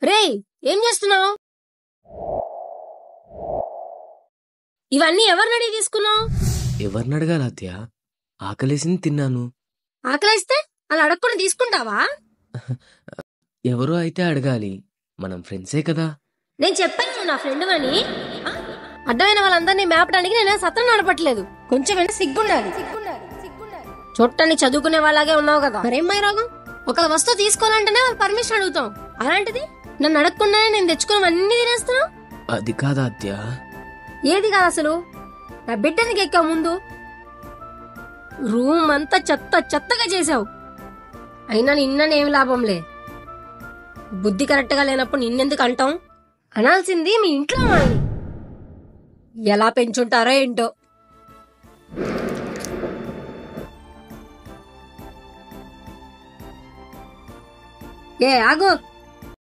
రేయ్, ఏం చేస్తున్నావు? ఇవన్నీ ఎవరిని అడిగి తీసుకున్నావు? ఎవరిని అడగాలి అత్తయ్య? ఆకలేసింది తిన్నాను. ఆకలిస్తే అలా అడగకుండా తీసుకుంటావా? ఎవరో అయితే అడగాలి, మనం ఫ్రెండ్సే కదా. నేను చెప్పాను నువ్వు నా ఫ్రెండ్ అని. అడ్డమైన వాళ్ళందరినీ మేపడానికి నేను సత్రం నడపట్లేదు. కొంచెం సిగ్గుండాలి. చూడటానికి చదువుకునే వాళ్ళగే ఉన్నావు కదా, మరేం మైరాగం? ఒక వస్తువు తీసుకోవాలంటేనే వాళ్ళు పర్మిషన్ అడుగుతాం. అలాంటిది నన్ను అడగకుండానే నేను తెచ్చుకున్నవన్నీ తినేస్తున్నావు. అది కాదా అత్తయ్య? ఏది కాదు అసలు? నా బిడ్డనికి ఎక్కావు ముందు. రూమ్ అంతా చెత్త చెత్తగా చేసావు. అయినా నిన్ననేం లాభంలే. బుద్ధి కరెక్ట్ గా లేనప్పుడు నిన్నెందుకు అంటాం? అనాల్సింది మీ ఇంట్లో వాళ్ళని. ఎలా పెంచుంటారో ఏంటో. ఆగు.